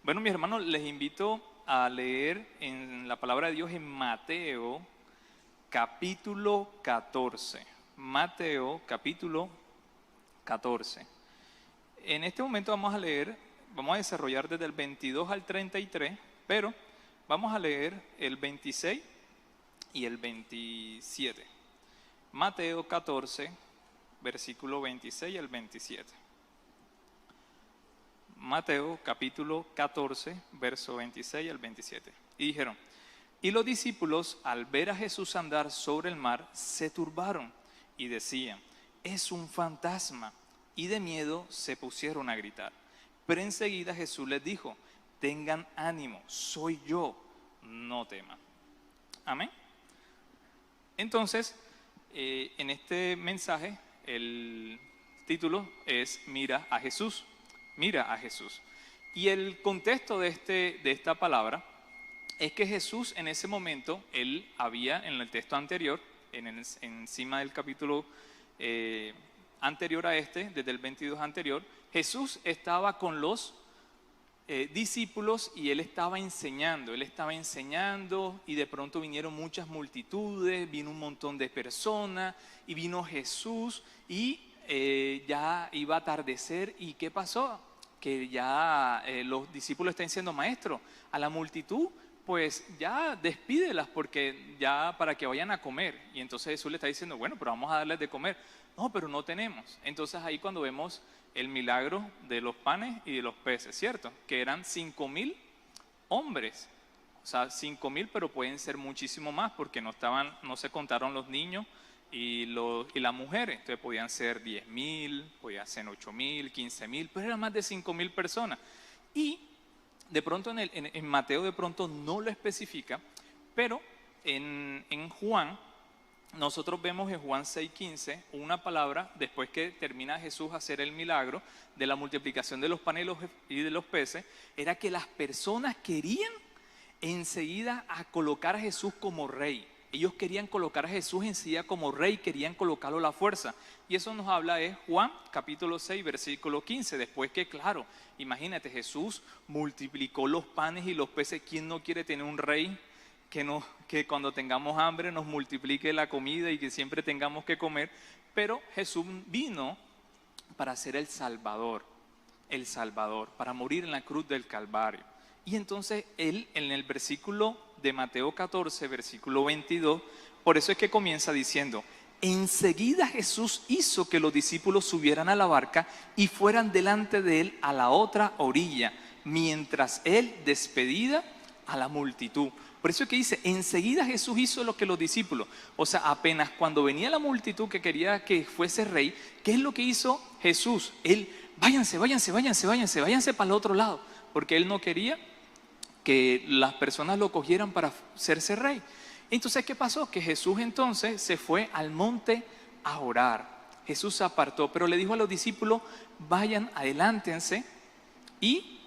Bueno, mis hermanos, les invito a leer en la palabra de Dios en Mateo capítulo 14. Mateo capítulo 14. En este momento vamos a desarrollar desde el 22 al 33, pero vamos a leer el 26 y el 27. Mateo 14, versículo 26 al 27. Mateo capítulo 14, verso 26 al 27. Y dijeron, y los discípulos al ver a Jesús andar sobre el mar se turbaron y decían, es un fantasma, y de miedo se pusieron a gritar. Pero enseguida Jesús les dijo, tengan ánimo, soy yo, no teman. Amén. Entonces, en este mensaje, el título es Mira a Jesús. Mira a Jesús. Y el contexto de esta palabra es que Jesús en ese momento, él había en el texto anterior, encima del capítulo anterior a este, desde el 22 anterior, Jesús estaba con los discípulos y él estaba enseñando y de pronto vinieron muchas multitudes, vino un montón de personas y vino Jesús y ya iba a atardecer. ¿Y qué pasó? Que ya los discípulos están diciendo, maestro, a la multitud pues ya despídelas porque ya para que vayan a comer. Y entonces Jesús le está diciendo, bueno, pero vamos a darles de comer. No, pero no tenemos. Entonces ahí cuando vemos el milagro de los panes y de los peces, ¿cierto? Que eran 5,000 hombres. O sea, 5,000, pero pueden ser muchísimo más porque no se contaron los niños y las mujeres. Entonces podían ser 10,000, podían ser 8,000, 15,000, pero eran más de 5,000 personas. Y de pronto en Mateo de pronto no lo especifica, pero en Juan, nosotros vemos en Juan 6:15 una palabra, después que termina Jesús hacer el milagro de la multiplicación de los panes y de los peces, era que las personas querían enseguida a colocar a Jesús como rey. Ellos querían colocar a Jesús enseguida como rey, querían colocarlo a la fuerza. Y eso nos habla de Juan capítulo 6, versículo 15. Después que, claro, imagínate, Jesús multiplicó los panes y los peces. ¿Quién no quiere tener un rey que cuando tengamos hambre nos multiplique la comida y que siempre tengamos que comer? Pero Jesús vino para ser el Salvador, para morir en la cruz del Calvario. Y entonces él, en el versículo de Mateo 14, versículo 22, por eso es que comienza diciendo, enseguida Jesús hizo que los discípulos subieran a la barca y fueran delante de él a la otra orilla, mientras él despedía a la multitud. Por eso es que dice, enseguida Jesús hizo lo que los discípulos, o sea, apenas cuando venía la multitud que quería que fuese rey, ¿qué es lo que hizo Jesús? Él, váyanse para el otro lado, porque él no quería que las personas lo cogieran para hacerse rey. Entonces, ¿qué pasó? Que Jesús entonces se fue al monte a orar. Jesús se apartó, pero le dijo a los discípulos, vayan, adelántense. Y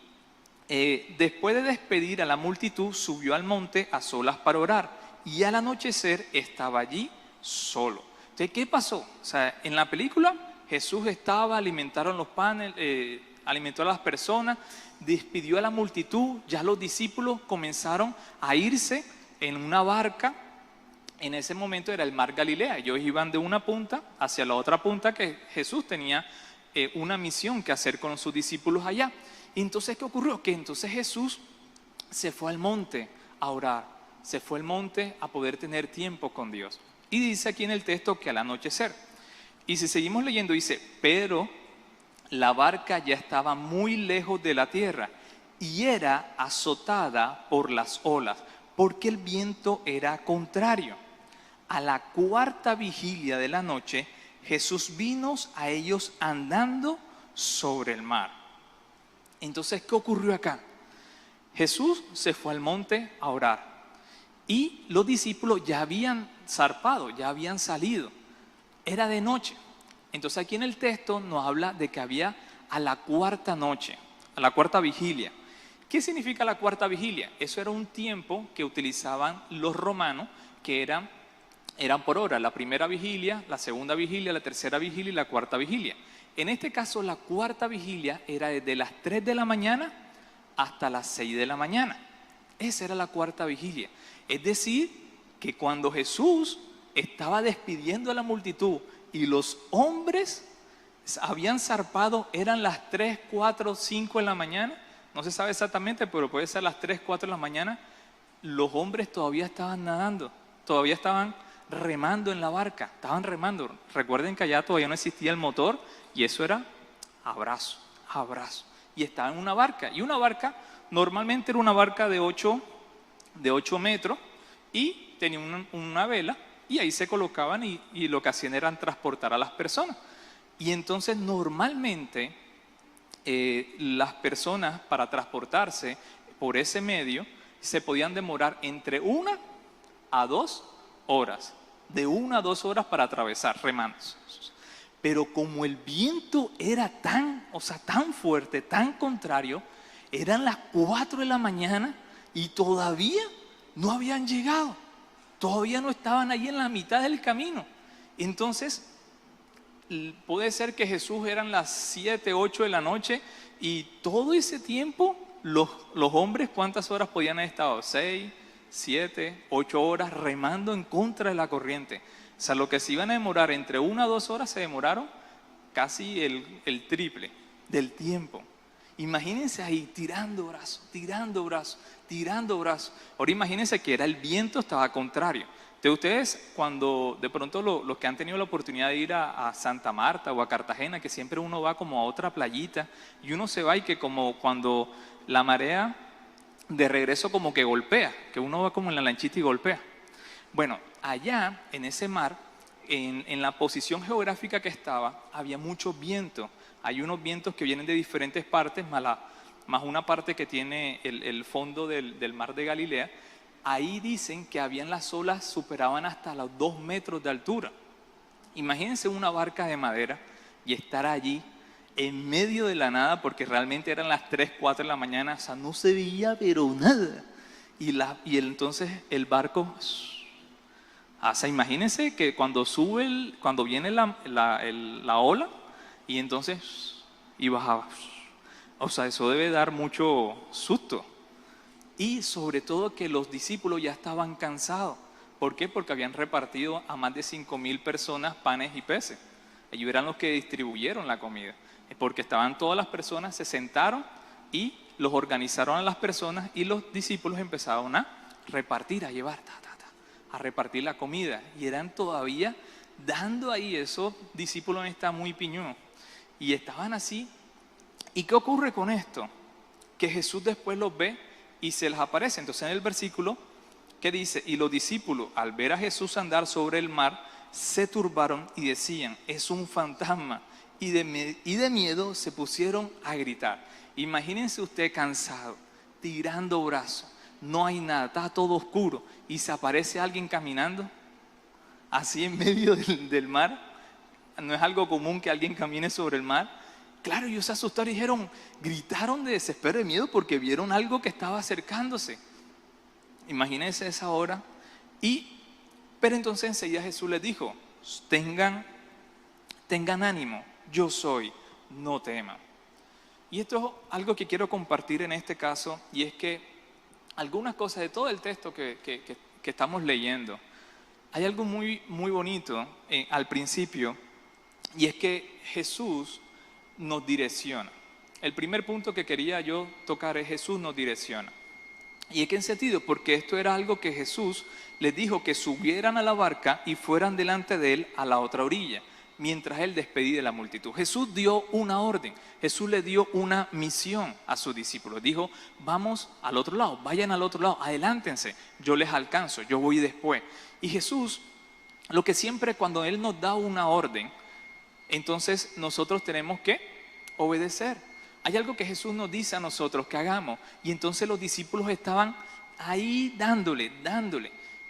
después de despedir a la multitud, subió al monte a solas para orar. Y al anochecer estaba allí solo. Entonces, ¿qué pasó? O sea, en la película Jesús alimentaron los panes, alimentó a las personas, despidió a la multitud, ya los discípulos comenzaron a irse en una barca. En ese momento era el mar Galilea, ellos iban de una punta hacia la otra punta, que Jesús tenía una misión que hacer con sus discípulos allá. Y entonces, ¿qué ocurrió? Que entonces Jesús se fue al monte a orar, se fue al monte a poder tener tiempo con Dios. Y dice aquí en el texto que al anochecer, y si seguimos leyendo dice, pero la barca ya estaba muy lejos de la tierra y era azotada por las olas, porque el viento era contrario. A la cuarta vigilia de la noche, Jesús vino a ellos andando sobre el mar. Entonces, ¿qué ocurrió acá? Jesús se fue al monte a orar y los discípulos ya habían zarpado, ya habían salido. Era de noche. Entonces aquí en el texto nos habla de que había a la cuarta noche, a la cuarta vigilia. ¿Qué significa la cuarta vigilia? Eso era un tiempo que utilizaban los romanos, que eran por hora, la primera vigilia, la segunda vigilia, la tercera vigilia y la cuarta vigilia. En este caso la cuarta vigilia era desde las 3 de la mañana hasta las 6 de la mañana. Esa era la cuarta vigilia. Es decir, que cuando Jesús estaba despidiendo a la multitud y los hombres habían zarpado, eran las 3, 4, 5 de la mañana, no se sabe exactamente, pero puede ser las 3, 4 de la mañana, los hombres todavía estaban nadando, todavía estaban remando en la barca, estaban remando. Recuerden que allá todavía no existía el motor y eso era abrazo, abrazo. Y estaban en una barca, y una barca normalmente era una barca de 8 metros y tenía una vela y ahí se colocaban y lo que hacían era transportar a las personas. Y entonces normalmente las personas para transportarse por ese medio se podían demorar entre 1 a 2 horas, de 1 a 2 horas para atravesar remando. Pero como el viento era tan fuerte, tan contrario, eran las 4 de la mañana y todavía no habían llegado, todavía no estaban ahí en la mitad del camino. Entonces, puede ser que Jesús eran las 7, 8 de la noche y todo ese tiempo los hombres, ¿cuántas horas podían haber estado? 6, 7, 8 horas remando en contra de la corriente. O sea, lo que se iban a demorar entre 1 a 2 horas se demoraron casi el triple del tiempo. Imagínense ahí tirando brazo, tirando brazo, tirando brazo. Ahora imagínense que era el viento, estaba contrario. Entonces ustedes, cuando de pronto los que han tenido la oportunidad de ir a Santa Marta o a Cartagena, que siempre uno va como a otra playita y uno se va y que como cuando la marea de regreso como que golpea, que uno va como en la lanchita y golpea. Bueno, allá en ese mar, en la posición geográfica que estaba, había mucho viento. Hay unos vientos que vienen de diferentes partes, más una parte que tiene el fondo del mar de Galilea. Ahí dicen que habían las olas superaban hasta los 2 metros de altura. Imagínense una barca de madera y estar allí en medio de la nada, porque realmente eran las 3, 4 de la mañana, o sea, no se veía pero nada. Y entonces el barco, o sea, imagínense que cuando viene la ola y entonces y bajaba, o sea, eso debe dar mucho susto. Y sobre todo que los discípulos ya estaban cansados. ¿Por qué? Porque habían repartido a más de 5,000 personas panes y peces. Ellos eran los que distribuyeron la comida. Porque estaban todas las personas, se sentaron y los organizaron a las personas y los discípulos empezaron a repartir, a llevar, a repartir la comida. Y eran todavía dando ahí, esos discípulos estaban muy piñudos. Y estaban así. ¿Y qué ocurre con esto? Que Jesús después los ve y se les aparece. Entonces en el versículo que dice, y los discípulos al ver a Jesús andar sobre el mar, se turbaron y decían, es un fantasma. Y de miedo se pusieron a gritar. Imagínense usted cansado, tirando brazos, no hay nada, está todo oscuro y se aparece alguien caminando así en medio del mar. No es algo común que alguien camine sobre el mar. Claro, ellos se asustaron y gritaron de desespero, de miedo, porque vieron algo que estaba acercándose. Imagínense esa hora. Pero entonces enseguida Jesús les dijo, tengan ánimo, yo soy, no teman. Y esto es algo que quiero compartir en este caso, y es que algunas cosas de todo el texto que estamos leyendo, hay algo muy, muy bonito al principio, y es que Jesús nos direcciona. El primer punto que quería yo tocar es Jesús nos direcciona. ¿Y en qué sentido? Porque esto era algo que Jesús les dijo que subieran a la barca y fueran delante de él a la otra orilla, mientras él despedía de la multitud. Jesús dio una orden, Jesús le dio una misión a sus discípulos. Dijo, vamos al otro lado, vayan al otro lado, adelántense, yo les alcanzo, yo voy después. Y Jesús, lo que siempre cuando él nos da una orden, entonces nosotros tenemos que obedecer. Hay algo que Jesús nos dice a nosotros que hagamos, y entonces los discípulos estaban ahí dándole.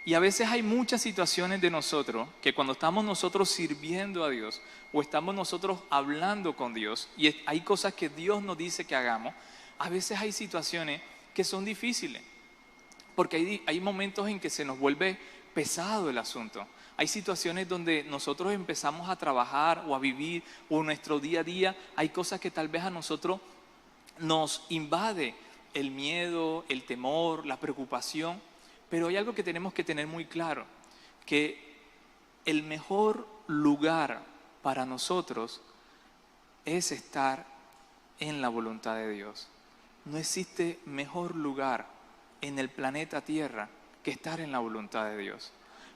Y a veces hay muchas situaciones de nosotros que cuando estamos nosotros sirviendo a Dios o estamos nosotros hablando con Dios y hay cosas que Dios nos dice que hagamos, a veces hay situaciones que son difíciles porque hay momentos en que se nos vuelve pesado el asunto. Hay situaciones donde nosotros empezamos a trabajar o a vivir o en nuestro día a día hay cosas que tal vez a nosotros nos invade el miedo, el temor, la preocupación, pero hay algo que tenemos que tener muy claro, que el mejor lugar para nosotros es estar en la voluntad de Dios. No existe mejor lugar en el planeta Tierra que estar en la voluntad de Dios.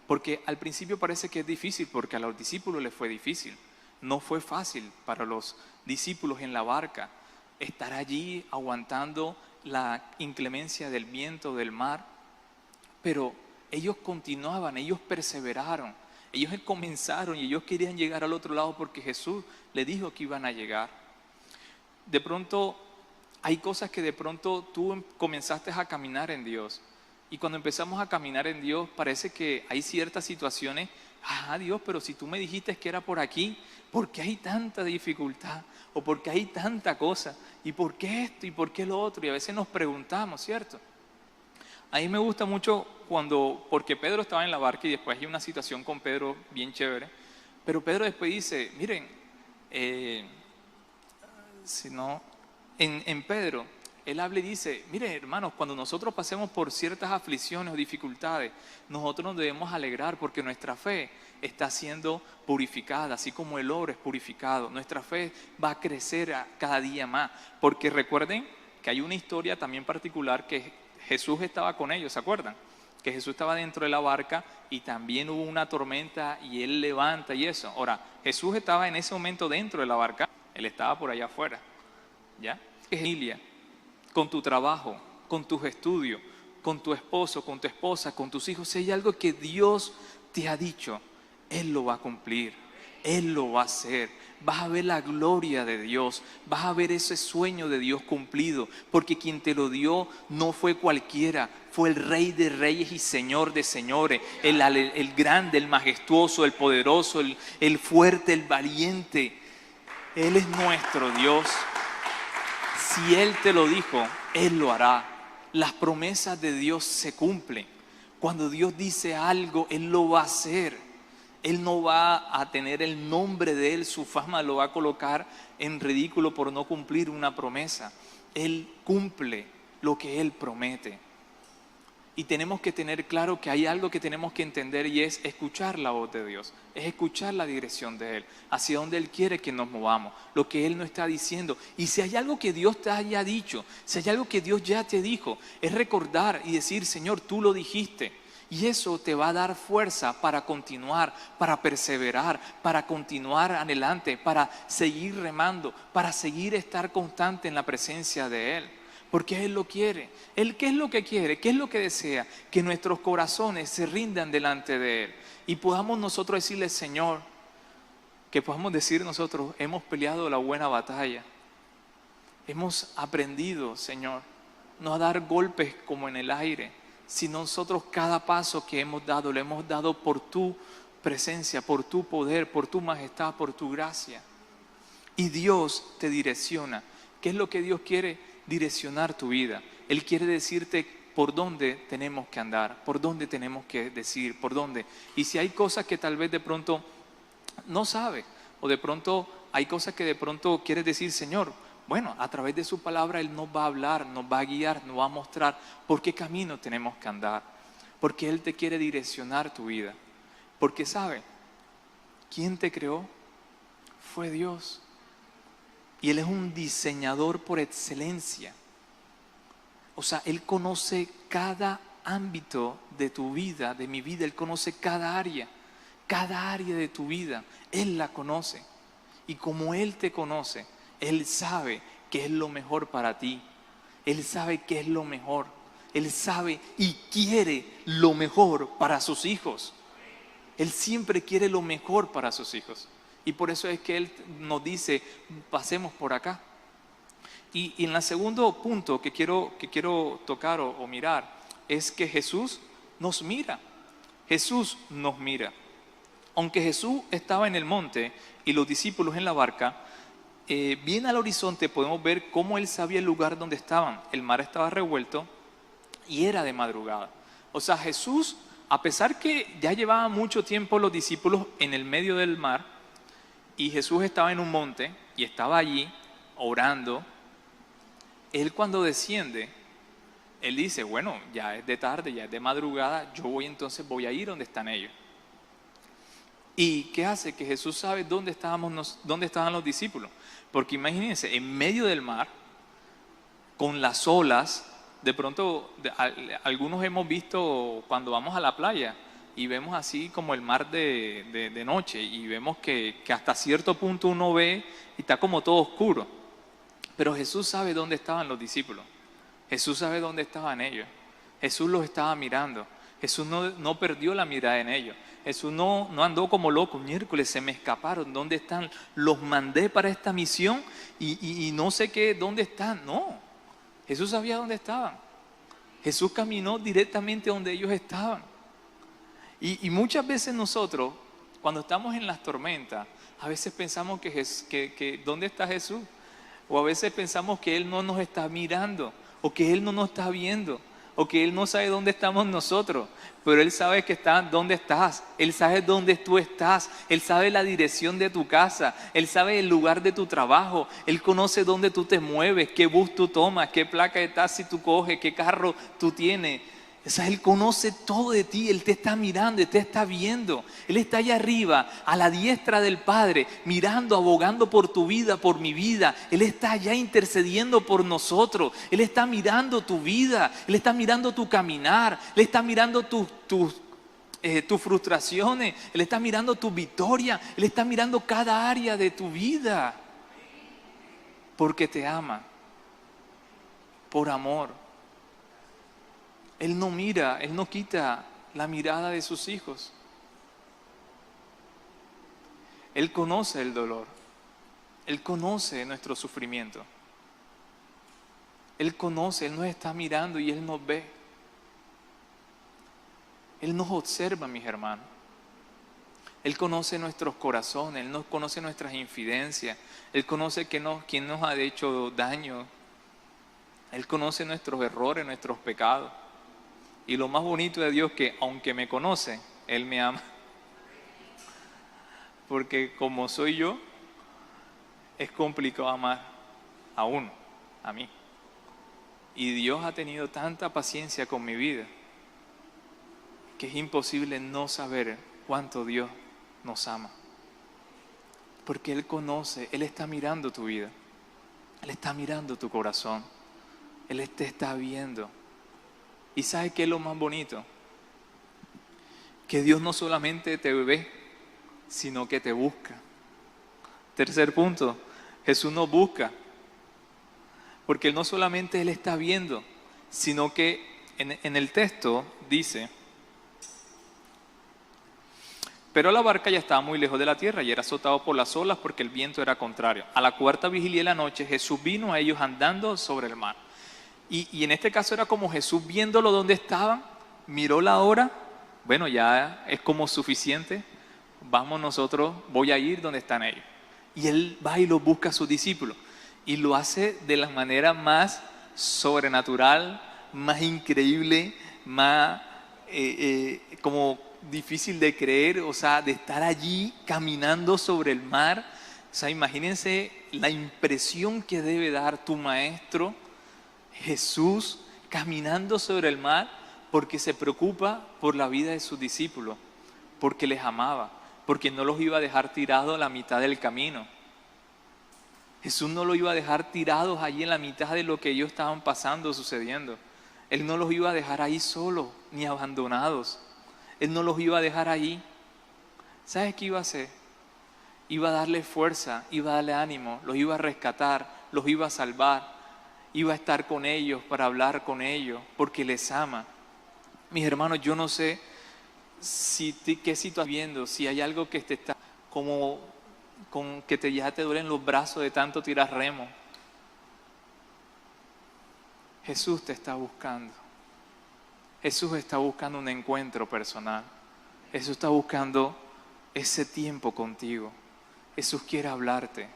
Porque al principio parece que es difícil, porque a los discípulos les fue difícil. No fue fácil para los discípulos en la barca estar allí aguantando la inclemencia del viento, del mar. Pero ellos continuaban, ellos perseveraron, ellos comenzaron y ellos querían llegar al otro lado porque Jesús les dijo que iban a llegar. De pronto hay cosas que de pronto tú comenzaste a caminar en Dios. Y cuando empezamos a caminar en Dios, parece que hay ciertas situaciones. Dios, pero si tú me dijiste que era por aquí, ¿por qué hay tanta dificultad? ¿O por qué hay tanta cosa? ¿Y por qué esto? ¿Y por qué lo otro? Y a veces nos preguntamos, ¿cierto? A mí me gusta mucho porque Pedro estaba en la barca y después hay una situación con Pedro bien chévere. Pero Pedro después dice, miren, en Pedro, él habla y dice, miren hermanos, cuando nosotros pasemos por ciertas aflicciones o dificultades, nosotros nos debemos alegrar porque nuestra fe está siendo purificada, así como el oro es purificado. Nuestra fe va a crecer cada día más, porque recuerden que hay una historia también particular que Jesús estaba con ellos, ¿se acuerdan? Que Jesús estaba dentro de la barca y también hubo una tormenta y Él levanta y eso. Ahora, Jesús estaba en ese momento dentro de la barca, Él estaba por allá afuera, ¿ya? Familia, con tu trabajo, con tus estudios, con tu esposo, con tu esposa, con tus hijos, si hay algo que Dios te ha dicho, Él lo va a cumplir, Él lo va a hacer. Vas a ver la gloria de Dios, vas a ver ese sueño de Dios cumplido, porque quien te lo dio no fue cualquiera, fue el Rey de Reyes y Señor de Señores, el grande, el majestuoso, el poderoso, el fuerte, el valiente. Él es nuestro Dios. Si Él te lo dijo, Él lo hará. Las promesas de Dios se cumplen. Cuando Dios dice algo, Él lo va a hacer. Él no va a tener el nombre de Él, su fama lo va a colocar en ridículo por no cumplir una promesa. Él cumple lo que Él promete. Y tenemos que tener claro que hay algo que tenemos que entender y es escuchar la voz de Dios, es escuchar la dirección de Él, hacia donde Él quiere que nos movamos, lo que Él nos está diciendo. Y si hay algo que Dios te haya dicho, si hay algo que Dios ya te dijo, es recordar y decir, Señor, tú lo dijiste. Y eso te va a dar fuerza para continuar, para perseverar, para continuar adelante, para seguir remando, para seguir estar constante en la presencia de Él. Porque Él lo quiere. Él, ¿qué es lo que quiere? ¿Qué es lo que desea? Que nuestros corazones se rindan delante de Él. Y podamos nosotros decirle, Señor, que podamos decir nosotros, hemos peleado la buena batalla. Hemos aprendido, Señor, no a dar golpes como en el aire, sino nosotros cada paso que hemos dado, lo hemos dado por tu presencia, por tu poder, por tu majestad, por tu gracia. Y Dios te direcciona. ¿Qué es lo que Dios quiere? Direccionar tu vida. Él quiere decirte por dónde tenemos que andar, por dónde tenemos que decir, por dónde. Y si hay cosas que tal vez de pronto no sabes, o de pronto hay cosas que de pronto quieres decir, Señor, bueno, a través de su palabra Él nos va a hablar, nos va a guiar, nos va a mostrar por qué camino tenemos que andar. Porque Él te quiere direccionar tu vida. Porque sabe, ¿quién te creó? Fue Dios. Y Él es un diseñador por excelencia. O sea, Él conoce cada ámbito de tu vida, de mi vida. Él conoce cada área de tu vida. Él la conoce. Y como Él te conoce, Él sabe qué es lo mejor para ti. Él sabe qué es lo mejor. Él sabe y quiere lo mejor para sus hijos. Él siempre quiere lo mejor para sus hijos. Y por eso es que Él nos dice, pasemos por acá. Y en el segundo punto que quiero tocar o mirar, es que Jesús nos mira. Jesús nos mira. Aunque Jesús estaba en el monte y los discípulos en la barca, bien al horizonte podemos ver cómo Él sabía el lugar donde estaban. El mar estaba revuelto y era de madrugada. O sea, Jesús, a pesar que ya llevaba mucho tiempo los discípulos en el medio del mar, y Jesús estaba en un monte y estaba allí orando, Él cuando desciende, Él dice, bueno, ya es de tarde, ya es de madrugada, voy a ir donde están ellos. ¿Y qué hace? Que Jesús sabe dónde estaban los discípulos. Porque imagínense, en medio del mar, con las olas, de pronto algunos hemos visto cuando vamos a la playa y vemos así como el mar de noche y vemos que hasta cierto punto uno ve y está como todo oscuro. Pero Jesús sabe dónde estaban los discípulos. Jesús sabe dónde estaban ellos. Jesús los estaba mirando. Jesús no perdió la mirada en ellos. Jesús no andó como loco. Miércoles se me escaparon. ¿Dónde están? Los mandé para esta misión y no sé qué, ¿dónde están? No. Jesús sabía dónde estaban. Jesús caminó directamente donde ellos estaban. Y muchas veces nosotros, cuando estamos en las tormentas, a veces pensamos que ¿dónde está Jesús? O a veces pensamos que Él no nos está mirando, o que Él no nos está viendo, o que Él no sabe dónde estamos nosotros. Pero Él sabe dónde estás, Él sabe dónde tú estás, Él sabe la dirección de tu casa, Él sabe el lugar de tu trabajo, Él conoce dónde tú te mueves, qué bus tú tomas, qué placa de taxi tú coges, qué carro tú tienes. O sea, Él conoce todo de ti, Él te está mirando, Él te está viendo. Él está allá arriba, a la diestra del Padre, mirando, abogando por tu vida, por mi vida. Él está allá intercediendo por nosotros. Él está mirando tu vida, Él está mirando tu caminar, Él está mirando tus frustraciones, Él está mirando tu victoria, Él está mirando cada área de tu vida. Porque te ama, por amor. Él no mira, Él no quita la mirada de sus hijos. Él conoce el dolor. Él conoce nuestro sufrimiento. Él conoce, Él nos está mirando y Él nos ve. Él nos observa, mis hermanos. Él conoce nuestros corazones, Él nos conoce nuestras infidencias. Él conoce quién nos ha hecho daño. Él conoce nuestros errores, nuestros pecados. Y lo más bonito de Dios es que aunque me conoce, Él me ama. Porque como soy yo, es complicado amar a uno, a mí. Y Dios ha tenido tanta paciencia con mi vida que es imposible no saber cuánto Dios nos ama. Porque Él conoce, Él está mirando tu vida. Él está mirando tu corazón. Él te está viendo. ¿Y sabes qué es lo más bonito? Que Dios no solamente te ve, sino que te busca. Tercer punto, Jesús nos busca. Porque Él no solamente Él está viendo, sino que en el texto dice: pero la barca ya estaba muy lejos de la tierra y era azotado por las olas porque el viento era contrario. A la cuarta vigilia de la noche Jesús vino a ellos andando sobre el mar. Y en este caso era como Jesús viéndolo donde estaban, miró la hora, bueno, ya es como suficiente, vamos nosotros, voy a ir donde están ellos. Y Él va y los busca a sus discípulos. Y lo hace de la manera más sobrenatural, más increíble, más como difícil de creer, o sea, de estar allí caminando sobre el mar. O sea, imagínense la impresión que debe dar tu maestro Jesús caminando sobre el mar, porque se preocupa por la vida de sus discípulos, porque les amaba, porque no los iba a dejar tirados a la mitad del camino. Jesús no los iba a dejar tirados allí en la mitad de lo que ellos estaban pasando, sucediendo. Él no los iba a dejar ahí solos, ni abandonados. Él no los iba a dejar ahí. ¿Sabes qué iba a hacer? Iba a darle fuerza, iba a darle ánimo, los iba a rescatar, los iba a salvar. Iba a estar con ellos para hablar con ellos, porque les ama. Mis hermanos, yo no sé qué situación estás viendo, si hay algo que te está como ya te duelen los brazos de tanto tirar remo. Jesús te está buscando. Jesús está buscando un encuentro personal. Jesús está buscando ese tiempo contigo. Jesús quiere hablarte.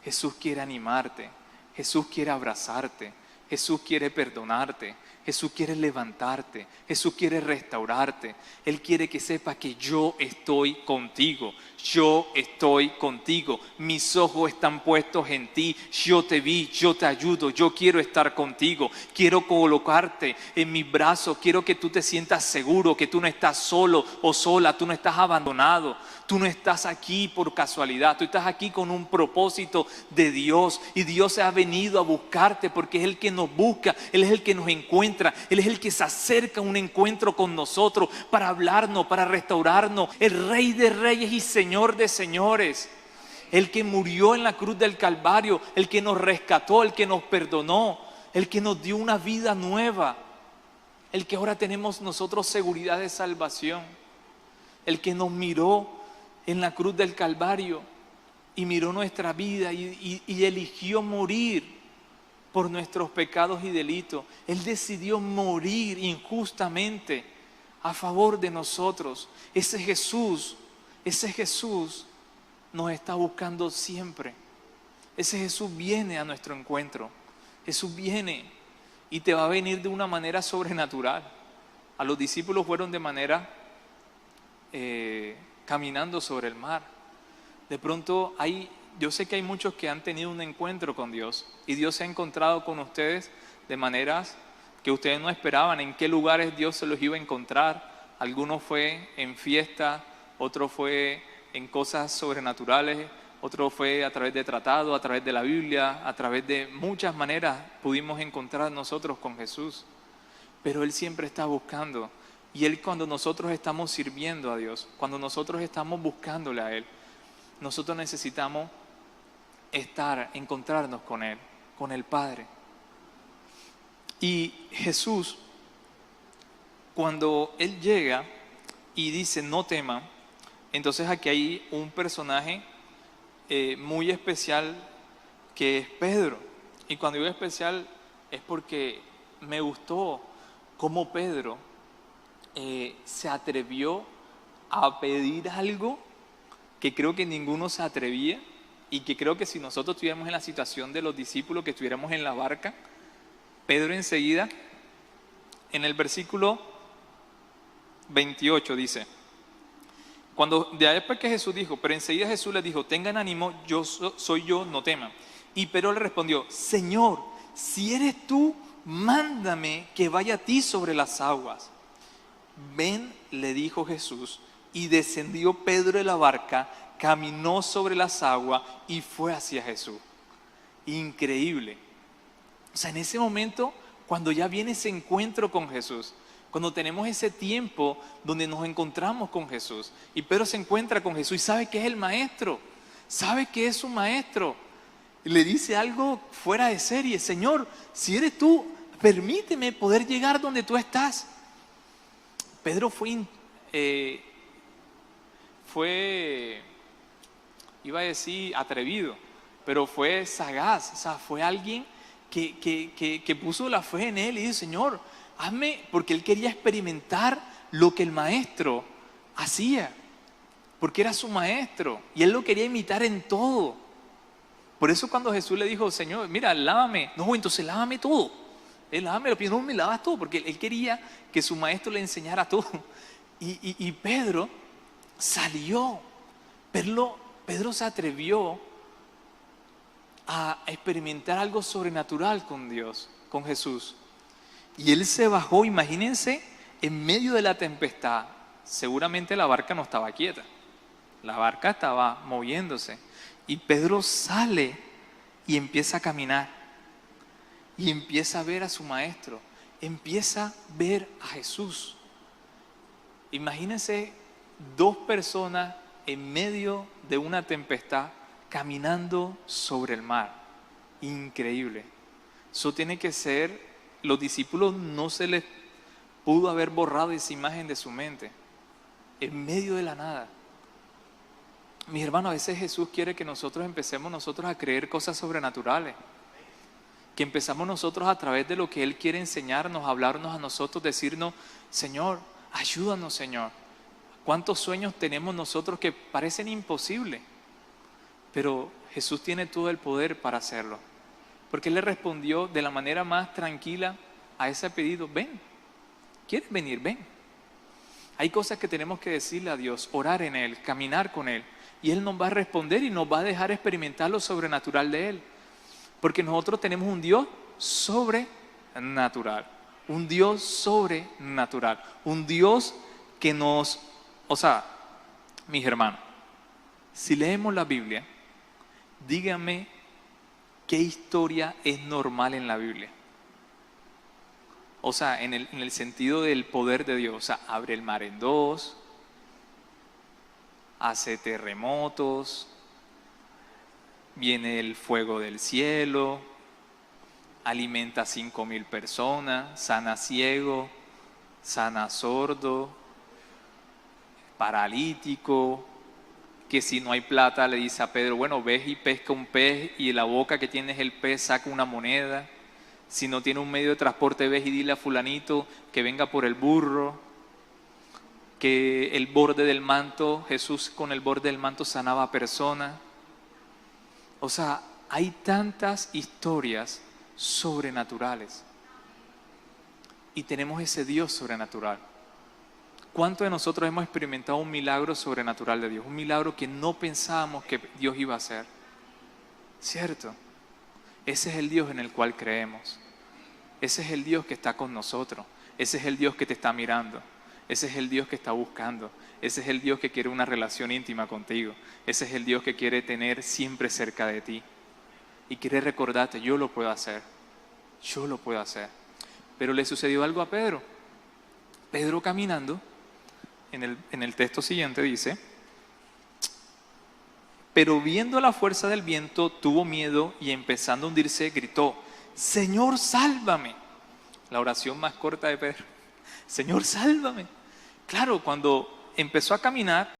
Jesús quiere animarte. Jesús quiere abrazarte. Jesús quiere perdonarte. Jesús quiere levantarte. Jesús quiere restaurarte. Él quiere que sepas que yo estoy contigo. Yo estoy contigo. Mis ojos están puestos en ti. Yo te vi, yo te ayudo. Yo quiero estar contigo. Quiero colocarte en mis brazos. Quiero que tú te sientas seguro, que tú no estás solo o sola. Tú no estás abandonado. Tú no estás aquí por casualidad. Tú estás aquí con un propósito de Dios. Y Dios ha venido a buscarte porque es el que nos busca. Él es el que nos encuentra. Él es el que se acerca a un encuentro con nosotros para hablarnos, para restaurarnos. El Rey de Reyes y Señor de Señores. El que murió en la cruz del Calvario. El que nos rescató, el que nos perdonó. El que nos dio una vida nueva. El que ahora tenemos nosotros seguridad de salvación. El que nos miró en la cruz del Calvario y miró nuestra vida y eligió morir por nuestros pecados y delitos. Él decidió morir injustamente a favor de nosotros. Ese Jesús nos está buscando siempre. Ese Jesús viene a nuestro encuentro. Jesús viene y te va a venir de una manera sobrenatural. A los discípulos fueron de manera caminando sobre el mar. De pronto yo sé que hay muchos que han tenido un encuentro con Dios y Dios se ha encontrado con ustedes de maneras que ustedes no esperaban. En qué lugares Dios se los iba a encontrar. Algunos fue en fiesta, otro fue en cosas sobrenaturales, otro fue a través de tratados, a través de la Biblia, a través de muchas maneras pudimos encontrar nosotros con Jesús. Pero Él siempre está buscando. Y Él, cuando nosotros estamos sirviendo a Dios, cuando nosotros estamos buscándole a Él, nosotros necesitamos encontrarnos con Él, con el Padre. Y Jesús, cuando Él llega y dice no teman, entonces aquí hay un personaje muy especial que es Pedro. Y cuando digo especial es porque me gustó cómo Pedro se atrevió a pedir algo que creo que ninguno se atrevía y que creo que si nosotros estuviéramos en la situación de los discípulos, que estuviéramos en la barca, Pedro enseguida, en el versículo 28 dice, después que Jesús dijo, pero enseguida Jesús les dijo, tengan ánimo, soy yo, no teman. Y Pedro le respondió, Señor, si eres tú, mándame que vaya a ti sobre las aguas. Ven, le dijo Jesús, y descendió Pedro de la barca, caminó sobre las aguas y fue hacia Jesús. Increíble. O sea, en ese momento, cuando ya viene ese encuentro con Jesús, cuando tenemos ese tiempo donde nos encontramos con Jesús, y Pedro se encuentra con Jesús y sabe que es el maestro, sabe que es su maestro, le dice algo fuera de serie, Señor, si eres tú, permíteme poder llegar donde tú estás. Pedro iba a decir atrevido, pero fue sagaz, o sea, fue alguien que puso la fe en Él y dijo, Señor, hazme, porque él quería experimentar lo que el maestro hacía, porque era su maestro y él lo quería imitar en todo. Por eso cuando Jesús le dijo, Señor, mira, lávame, no, entonces lávame todo. Él lávame, pero no me lavas todo, porque él quería que su maestro le enseñara todo. Y Pedro salió, Pedro se atrevió a experimentar algo sobrenatural con Dios, con Jesús. Y él se bajó, imagínense, en medio de la tempestad. Seguramente la barca no estaba quieta, la barca estaba moviéndose. Y Pedro sale y empieza a caminar. Y empieza a ver a su maestro, empieza a ver a Jesús. Imagínense dos personas en medio de una tempestad caminando sobre el mar. Increíble. Eso tiene que ser, los discípulos no se les pudo haber borrado esa imagen de su mente. En medio de la nada. Mis hermanos, a veces Jesús quiere que nosotros empecemos a creer cosas sobrenaturales. Que empezamos nosotros a través de lo que Él quiere enseñarnos, hablarnos a nosotros, decirnos, Señor, ayúdanos, Señor. ¿Cuántos sueños tenemos nosotros que parecen imposibles? Pero Jesús tiene todo el poder para hacerlo. Porque Él le respondió de la manera más tranquila a ese pedido: ven, ¿quieres venir? Ven. Hay cosas que tenemos que decirle a Dios, orar en Él, caminar con Él. Y Él nos va a responder y nos va a dejar experimentar lo sobrenatural de Él. Porque nosotros tenemos un Dios sobrenatural. Un Dios sobrenatural. Un Dios que nos... O sea, mis hermanos, si leemos la Biblia, díganme qué historia es normal en la Biblia. O sea, en el sentido del poder de Dios. O sea, abre el mar en dos, hace terremotos, viene el fuego del cielo, alimenta a 5,000 personas, sana ciego, sana sordo, paralítico, que si no hay plata le dice a Pedro, bueno, ves y pesca un pez y en la boca que tienes el pez saca una moneda. Si no tiene un medio de transporte, ves y dile a fulanito que venga por el burro. Que el borde del manto, Jesús con el borde del manto sanaba a personas. O sea, hay tantas historias sobrenaturales. Y tenemos ese Dios sobrenatural. ¿Cuántos de nosotros hemos experimentado un milagro sobrenatural de Dios? Un milagro que no pensábamos que Dios iba a hacer. ¿Cierto? Ese es el Dios en el cual creemos. Ese es el Dios que está con nosotros. Ese es el Dios que te está mirando. Ese es el Dios que está buscando. Ese es el Dios que quiere una relación íntima contigo. Ese es el Dios que quiere tener siempre cerca de ti. Y quiere recordarte, yo lo puedo hacer. Yo lo puedo hacer. Pero le sucedió algo a Pedro. Pedro caminando, en el texto siguiente dice, pero viendo la fuerza del viento, tuvo miedo y empezando a hundirse, gritó, Señor, sálvame. La oración más corta de Pedro. Señor, sálvame. Claro, cuando empezó a caminar,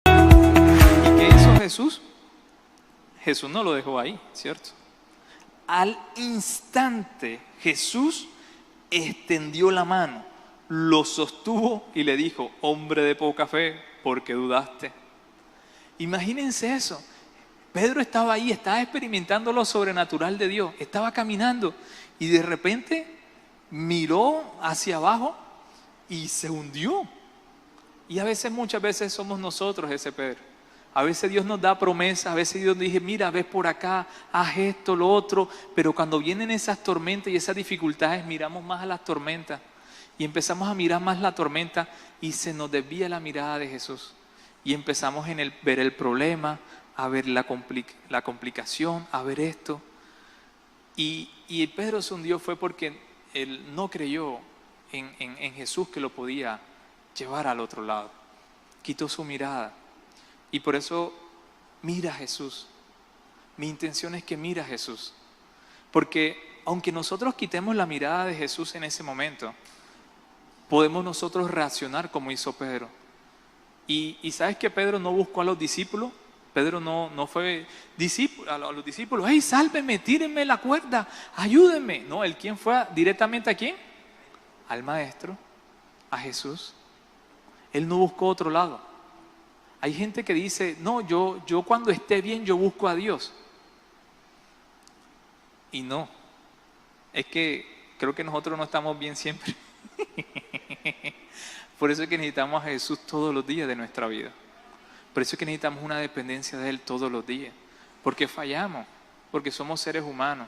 ¿y qué hizo Jesús? Jesús no lo dejó ahí, ¿cierto? Al instante Jesús extendió la mano, lo sostuvo y le dijo, hombre de poca fe, ¿por qué dudaste? Imagínense eso. Pedro estaba ahí, estaba experimentando lo sobrenatural de Dios, estaba caminando y de repente miró hacia abajo y se hundió. Y a veces, muchas veces somos nosotros ese Pedro. A veces Dios nos da promesas, a veces Dios nos dice, mira, ves por acá, haz esto, lo otro. Pero cuando vienen esas tormentas y esas dificultades, miramos más a las tormentas. Y empezamos a mirar más la tormenta y se nos desvía la mirada de Jesús. Y empezamos en ver el problema, a ver la complicación, a ver esto. Y Pedro se hundió fue porque él no creyó en Jesús que lo podía llevar al otro lado. Quitó su mirada. Y por eso mira a Jesús. Mi intención es que mira a Jesús. Porque aunque nosotros quitemos la mirada de Jesús en ese momento, podemos nosotros reaccionar como hizo Pedro. Y ¿sabes que Pedro no buscó a los discípulos? Pedro no fue a los discípulos, hey, sálvenme, tírenme la cuerda, ayúdenme. No, ¿él quién fue directamente a quién? Al Maestro, a Jesús. Él no buscó otro lado. Hay gente que dice, no, yo cuando esté bien yo busco a Dios. Y no, es que creo que nosotros no estamos bien siempre. Por eso es que necesitamos a Jesús todos los días de nuestra vida. Por eso es que necesitamos una dependencia de Él todos los días. Porque fallamos, porque somos seres humanos.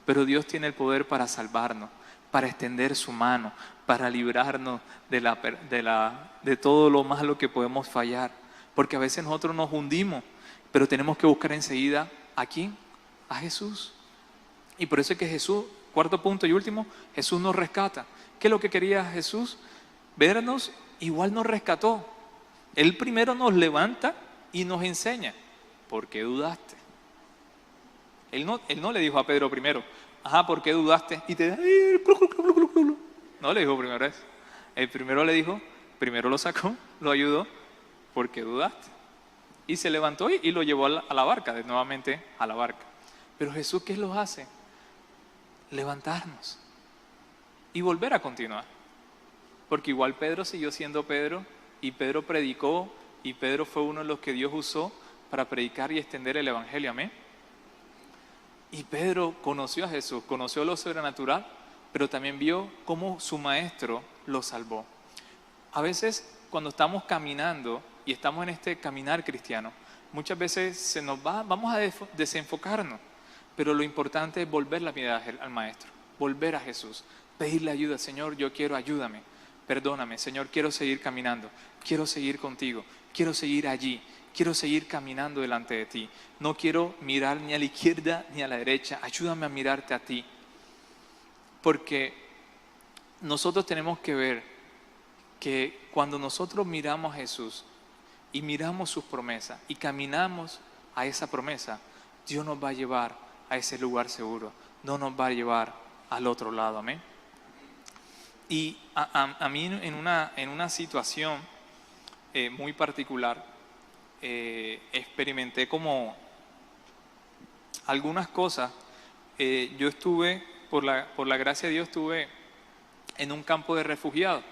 Pero Dios tiene el poder para salvarnos, para extender su mano, para librarnos de todo lo malo que podemos fallar. Porque a veces nosotros nos hundimos, pero tenemos que buscar enseguida ¿a quién? A Jesús. Y por eso es que Jesús, cuarto punto y último, Jesús nos rescata. ¿Qué es lo que quería Jesús? Vernos, igual nos rescató. Él primero nos levanta y nos enseña. ¿Por qué dudaste? Él no le dijo a Pedro primero, ajá, ¿por qué dudaste? Y te no le dijo primero eso. Él primero le dijo, primero lo sacó, lo ayudó ¿Por qué dudaste? Y se levantó y lo llevó a la barca, nuevamente a la barca. Pero Jesús, ¿qué los hace? Levantarnos y volver a continuar. Porque igual Pedro siguió siendo Pedro, y Pedro predicó, y Pedro fue uno de los que Dios usó para predicar y extender el evangelio. Amén. Y Pedro conoció a Jesús, conoció lo sobrenatural, pero también vio cómo su maestro lo salvó. A veces cuando estamos caminando y estamos en este caminar cristiano, muchas veces vamos a desenfocarnos, pero lo importante es volver la mirada al maestro, volver a Jesús, pedirle ayuda. Señor, yo quiero, ayúdame, perdóname, Señor, quiero seguir caminando, quiero seguir contigo, quiero seguir allí, quiero seguir caminando delante de ti. No quiero mirar ni a la izquierda ni a la derecha, ayúdame a mirarte a ti. Porque nosotros tenemos que ver que cuando nosotros miramos a Jesús y miramos sus promesas y caminamos a esa promesa, Dios nos va a llevar a ese lugar seguro, no nos va a llevar al otro lado. Amén. Y a mí en una situación muy particular, experimenté como algunas cosas. Yo estuve, por la gracia de Dios, estuve en un campo de refugiados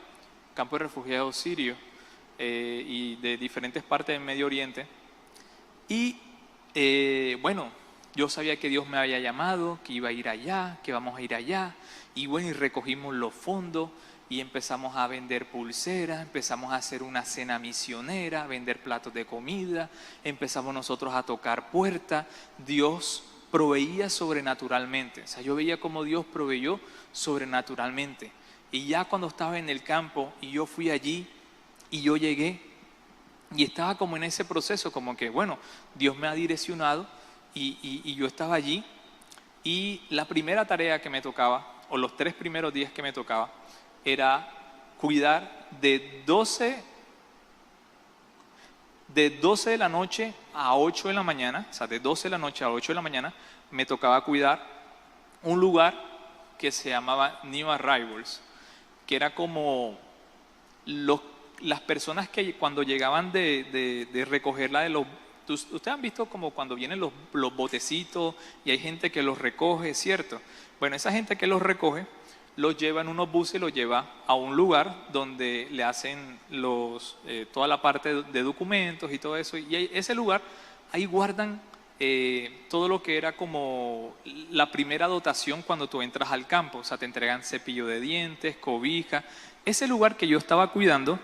sirios y de diferentes partes del Medio Oriente. Y bueno, yo sabía que Dios me había llamado, que iba a ir allá, que vamos a ir allá. Y bueno, y recogimos los fondos y empezamos a vender pulseras, empezamos a hacer una cena misionera, a vender platos de comida, empezamos nosotros a tocar puertas. Dios proveía sobrenaturalmente. O sea, yo veía cómo Dios proveyó sobrenaturalmente. Y ya cuando estaba en el campo y yo fui allí y yo llegué y estaba como en ese proceso, como que bueno, Dios me ha direccionado y yo estaba allí. Y la primera tarea que me tocaba, o los 3 primeros días que me tocaba, era cuidar de 12 de la noche a 8 de la mañana, o sea, de 12 de la noche a 8 de la mañana, me tocaba cuidar un lugar que se llamaba New Arrivals, que era como las personas que cuando llegaban de recogerla de los... Ustedes han visto como cuando vienen los botecitos y hay gente que los recoge, ¿cierto? Bueno, esa gente que los recoge, los lleva en unos buses y los lleva a un lugar donde le hacen toda la parte de documentos y todo eso. Y ese lugar, ahí guardan todo lo que era como la primera dotación cuando tú entras al campo. O sea, te entregan cepillo de dientes, cobija. Ese lugar que yo estaba cuidando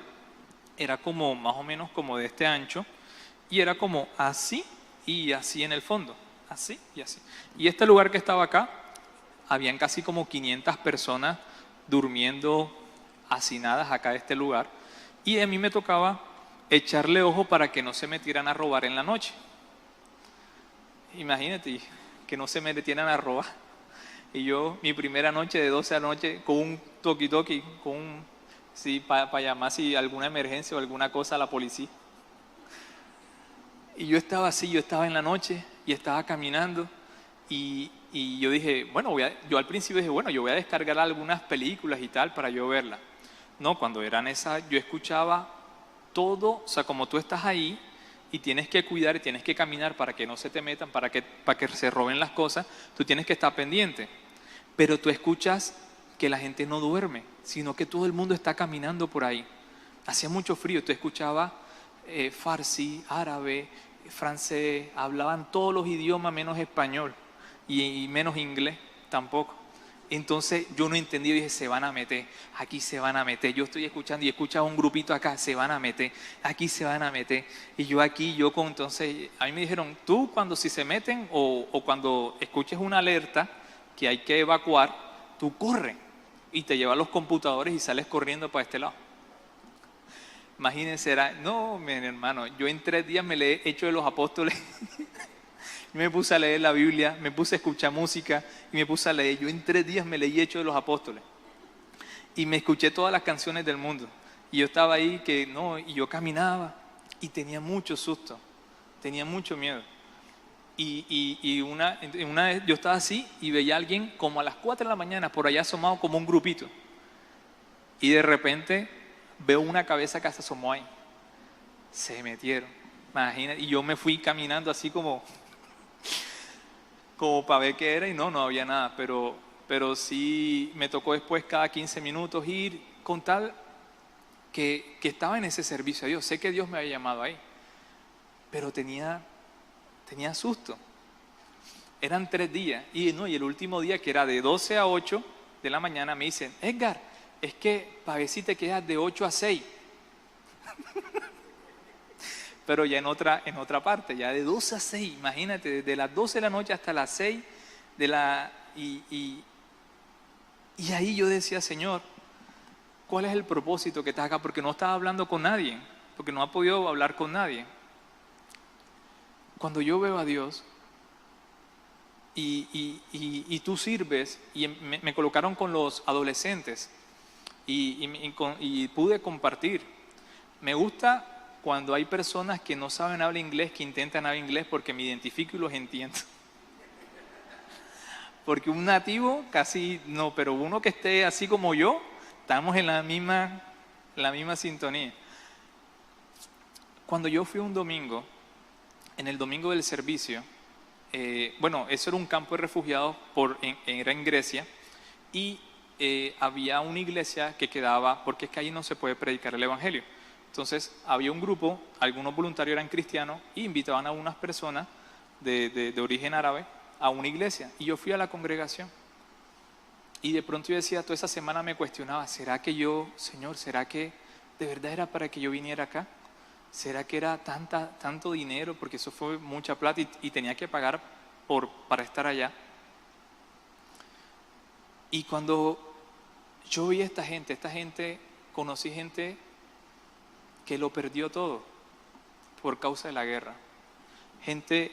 era como más o menos como de este ancho. Y era como así y así en el fondo, así y así. Y este lugar que estaba acá, habían casi como 500 personas durmiendo hacinadas acá en este lugar. Y a mí me tocaba echarle ojo para que no se metieran a robar en la noche. Imagínate, que no se metieran a robar. Y yo, mi primera noche de 12 de la noche, con un toki-toki, sí, para llamar si alguna emergencia o alguna cosa a la policía. Y yo estaba así, yo estaba en la noche y estaba caminando y yo dije, bueno, yo al principio dije, bueno, yo voy a descargar algunas películas y tal para yo verlas. No, cuando eran esas, yo escuchaba todo, o sea, como tú estás ahí y tienes que cuidar y tienes que caminar para que no se te metan, para que se roben las cosas, tú tienes que estar pendiente. Pero tú escuchas que la gente no duerme, sino que todo el mundo está caminando por ahí. Hacía mucho frío, tú escuchabas farsi, árabe, francés, hablaban todos los idiomas menos español y menos inglés tampoco. Entonces yo no entendí, dije, se van a meter, aquí se van a meter. Yo estoy escuchando y escuchaba un grupito acá, se van a meter, aquí se van a meter. Y yo aquí, entonces, a mí me dijeron, tú si se meten o cuando escuches una alerta que hay que evacuar, tú corre y te llevas los computadores y sales corriendo para este lado. Imagínense, no, mi hermano, yo en 3 días me le he hecho de los apóstoles. Me puse a leer la Biblia, me puse a escuchar música y me puse a leer. Yo en 3 días me leí Hechos de los Apóstoles. Y me escuché todas las canciones del mundo. Y yo estaba ahí y yo caminaba y tenía mucho susto, tenía mucho miedo. Y una vez yo estaba así y veía a alguien como a las 4 de la mañana por allá asomado como un grupito. Y de repente veo una cabeza que se asomó ahí. Se metieron. Imagina, y yo me fui caminando así como para ver qué era y no había nada, pero sí me tocó después cada 15 minutos ir con tal que estaba en ese servicio a Dios. Sé que Dios me había llamado ahí, pero tenía susto. Eran 3 días y el último día, que era de 12 a 8 de la mañana, me dicen: Edgar, es que para ver si te quedas de 8 a 6. Pero ya en otra parte, ya de 12 a 6, imagínate, desde las 12 de la noche hasta las 6 y ahí yo decía: Señor, ¿cuál es el propósito que estás acá? Porque no estaba hablando con nadie, porque no ha podido hablar con nadie. Cuando yo veo a Dios y tú sirves, y me colocaron con los adolescentes y pude compartir. Me gusta cuando hay personas que no saben hablar inglés, que intentan hablar inglés, porque me identifico y los entiendo. Porque un nativo casi no, pero uno que esté así como yo, estamos en la misma sintonía. Cuando yo fui un domingo, en el domingo del servicio, eso era un campo de refugiados, era en Grecia, y había una iglesia que quedaba, porque es que ahí no se puede predicar el evangelio. Entonces había un grupo, algunos voluntarios eran cristianos, y invitaban a unas personas de origen árabe a una iglesia. Y yo fui a la congregación. Y de pronto yo decía, toda esa semana me cuestionaba: ¿será que Señor, será que de verdad era para que yo viniera acá? ¿Será que era tanto dinero? Porque eso fue mucha plata y tenía que pagar para estar allá. Y cuando yo vi a esta gente, conocí gente que lo perdió todo por causa de la guerra. Gente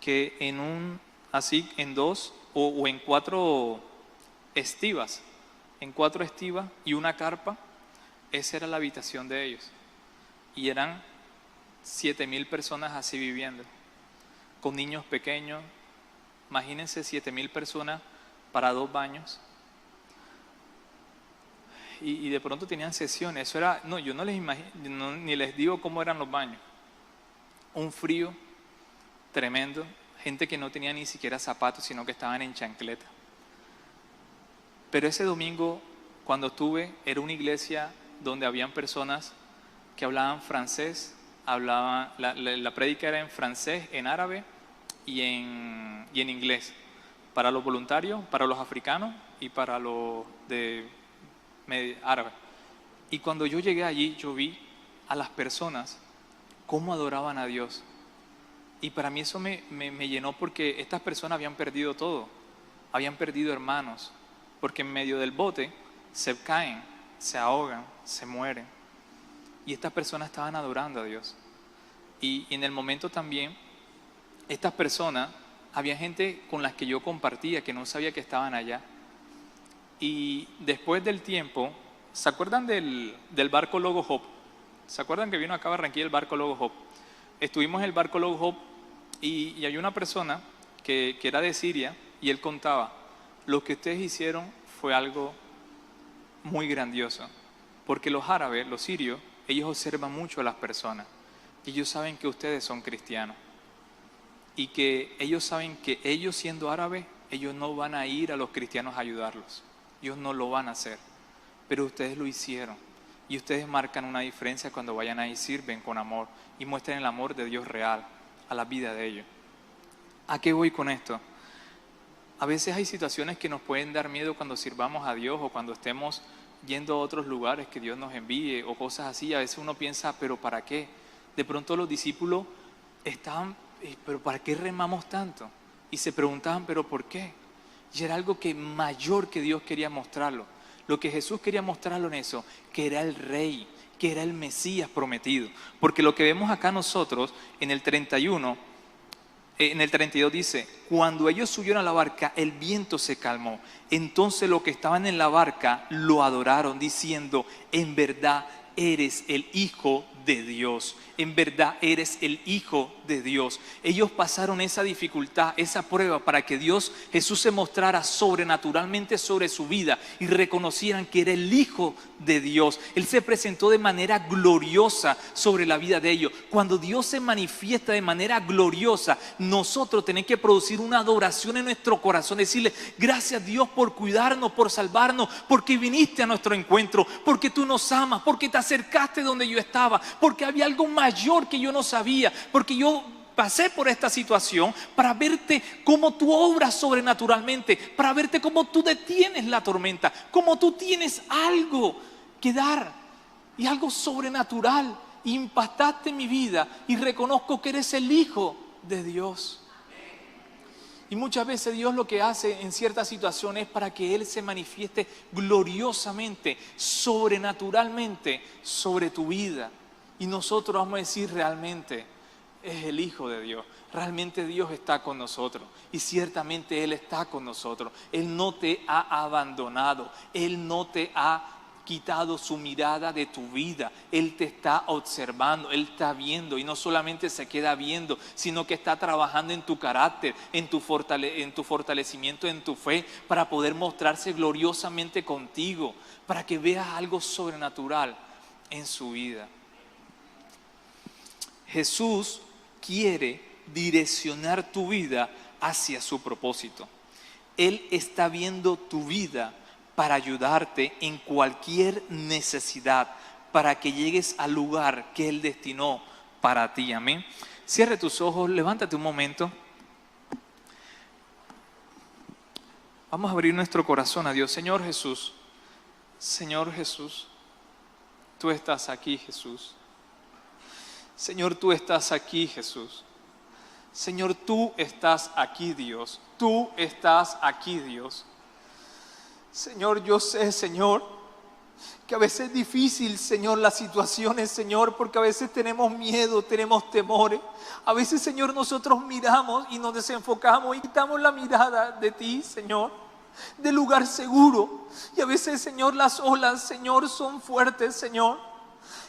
que en 2 o en 4 estivas, y una carpa, esa era la habitación de ellos. Y eran 7,000 personas así viviendo, con niños pequeños. Imagínense 7,000 personas para 2 baños. Y de pronto tenían sesiones. Eso era, yo no les imagino, ni les digo cómo eran los baños. Un frío tremendo. Gente que no tenía ni siquiera zapatos, sino que estaban en chancleta. Pero ese domingo, cuando estuve, era una iglesia donde habían personas que hablaban francés, la prédica era en francés, en árabe y en inglés, para los voluntarios, para los africanos y para los de árabe. Y cuando yo llegué allí, yo vi a las personas cómo adoraban a Dios. Y para mí eso me llenó, porque estas personas habían perdido todo, habían perdido hermanos, porque en medio del bote se caen, se ahogan, se mueren. Y estas personas estaban adorando a Dios. Y en el momento también, estas personas, había gente con las que yo compartía, que no sabía que estaban allá. Y después del tiempo, ¿se acuerdan del barco Logo Hope? ¿Se acuerdan que vino acá a Barranquilla el barco Logo Hope? Estuvimos en el barco Logo Hope y hay una persona que era de Siria, y él contaba: lo que ustedes hicieron fue algo muy grandioso, porque los árabes, los sirios, ellos observan mucho a las personas y ellos saben que ustedes son cristianos, y que ellos saben que ellos, siendo árabes, ellos no van a ir a los cristianos a ayudarlos. Ellos no lo van a hacer, pero ustedes lo hicieron, y ustedes marcan una diferencia cuando vayan ahí, sirven con amor y muestren el amor de Dios real a la vida de ellos. ¿A qué voy con esto? A veces hay situaciones que nos pueden dar miedo cuando sirvamos a Dios, o cuando estemos yendo a otros lugares que Dios nos envíe, o cosas así. A veces uno piensa: ¿pero para qué? De pronto los discípulos estaban: ¿pero para qué remamos tanto? Y se preguntaban: ¿pero por qué? Y era algo mayor que Dios quería mostrarlo. Lo que Jesús quería mostrarlo en eso, que era el Rey, que era el Mesías prometido. Porque lo que vemos acá nosotros en el 31, en el 32 dice: cuando ellos subieron a la barca, el viento se calmó. Entonces los que estaban en la barca lo adoraron, diciendo: en verdad eres el Hijo de Dios. En verdad eres el Hijo de Dios. Ellos pasaron esa dificultad, esa prueba, para que Jesús se mostrara sobrenaturalmente sobre su vida y reconocieran que era el Hijo de Dios. Él se presentó de manera gloriosa sobre la vida de ellos. Cuando Dios se manifiesta de manera gloriosa, nosotros tenemos que producir una adoración en nuestro corazón, decirle: gracias Dios por cuidarnos, por salvarnos, porque viniste a nuestro encuentro, porque tú nos amas, porque te acercaste donde yo estaba, porque había algo mayor que yo no sabía, porque yo pasé por esta situación para verte cómo tú obras sobrenaturalmente, para verte cómo tú detienes la tormenta, cómo tú tienes algo que dar y algo sobrenatural. Impactaste mi vida y reconozco que eres el Hijo de Dios. Y muchas veces Dios lo que hace en ciertas situaciones es para que Él se manifieste gloriosamente, sobrenaturalmente sobre tu vida. Y nosotros vamos a decir: realmente es el Hijo de Dios. Realmente Dios está con nosotros. Y ciertamente Él está con nosotros. Él no te ha abandonado. Él no te ha quitado su mirada de tu vida. Él te está observando, Él está viendo, y no solamente se queda viendo, sino que está trabajando en tu carácter, en tu fortalecimiento, en tu fe, para poder mostrarse gloriosamente contigo, para que veas algo sobrenatural en su vida. Jesús quiere direccionar tu vida hacia su propósito. Él está viendo tu vida para ayudarte en cualquier necesidad, para que llegues al lugar que Él destinó para ti. Amén. Cierre tus ojos, levántate un momento. Vamos a abrir nuestro corazón a Dios. Señor Jesús, tú estás aquí, Jesús. Señor, tú estás aquí, Jesús. Señor, tú estás aquí, Dios. Tú estás aquí, Dios. Señor, yo sé, Señor, que a veces es difícil, Señor, las situaciones, Señor, porque a veces tenemos miedo, tenemos temores. A veces, Señor, nosotros miramos y nos desenfocamos y quitamos la mirada de ti, Señor, del lugar seguro. Y a veces, Señor, las olas, Señor, son fuertes, Señor.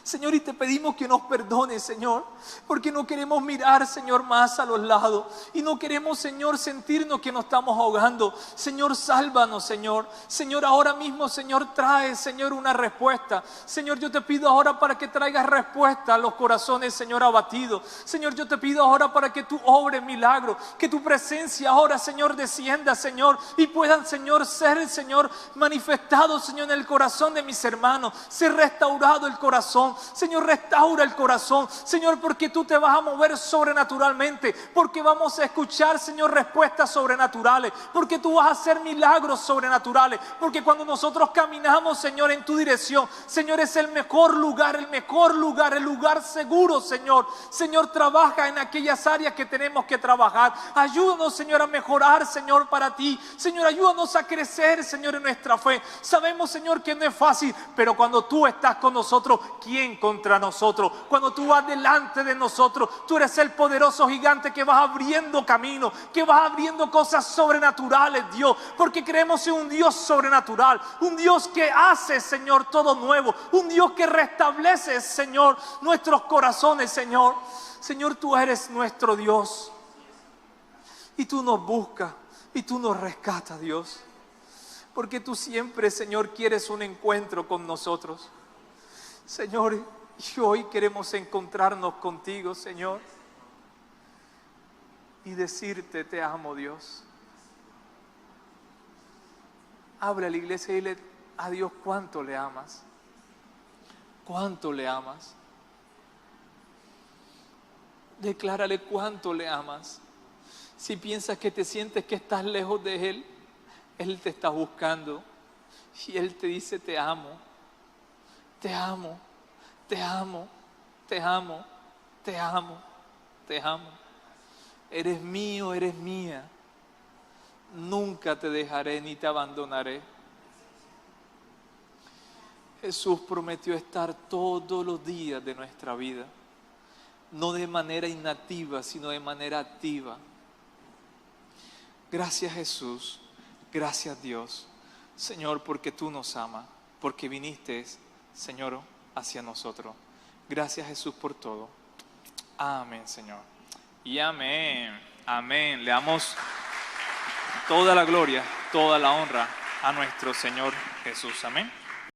Señor, y te pedimos que nos perdones, Señor, porque no queremos mirar, Señor, más a los lados. Y no queremos, Señor, sentirnos que nos estamos ahogando. Señor, sálvanos, Señor. Señor, ahora mismo, Señor, trae, Señor, una respuesta. Señor, yo te pido ahora para que traigas respuesta a los corazones, Señor, abatidos. Señor, yo te pido ahora para que tú obres milagros. Que tu presencia ahora, Señor, descienda, Señor, y puedan, Señor, ser, Señor, manifestados, Señor, en el corazón de mis hermanos. Ser restaurado el corazón. Señor, restaura el corazón, Señor, porque tú te vas a mover sobrenaturalmente, porque vamos a escuchar, Señor, respuestas sobrenaturales, porque tú vas a hacer milagros sobrenaturales, porque cuando nosotros caminamos, Señor, en tu dirección, Señor, es el mejor lugar, el lugar seguro, Señor. Señor, trabaja en aquellas áreas que tenemos que trabajar. Ayúdanos, Señor, a mejorar, Señor, para ti. Señor, ayúdanos a crecer, Señor, en nuestra fe. Sabemos, Señor, que no es fácil, pero cuando tú estás con nosotros, ¿quién contra nosotros? Cuando tú vas delante de nosotros, tú eres el poderoso gigante que vas abriendo camino, que vas abriendo cosas sobrenaturales, Dios, porque creemos en un Dios sobrenatural, un Dios que hace, Señor, todo nuevo, un Dios que restablece, Señor, nuestros corazones, Señor. Señor, tú eres nuestro Dios y tú nos buscas y tú nos rescatas, Dios, porque tú siempre, Señor, quieres un encuentro con nosotros. Señor, y hoy queremos encontrarnos contigo, Señor, y decirte: te amo, Dios. Habla a la iglesia y dile a Dios cuánto le amas. Cuánto le amas. Declárale cuánto le amas. Si piensas que te sientes que estás lejos de Él, Él te está buscando y Él te dice: te amo. Te amo, te amo, te amo, te amo, te amo. Eres mío, eres mía. Nunca te dejaré ni te abandonaré. Jesús prometió estar todos los días de nuestra vida, no de manera inactiva, sino de manera activa. Gracias, Jesús, gracias, Dios, Señor, porque tú nos amas, porque viniste, Señor, hacia nosotros. Gracias, Jesús, por todo. Amén, Señor. Y amén. Amén. Le damos toda la gloria, toda la honra a nuestro Señor Jesús. Amén.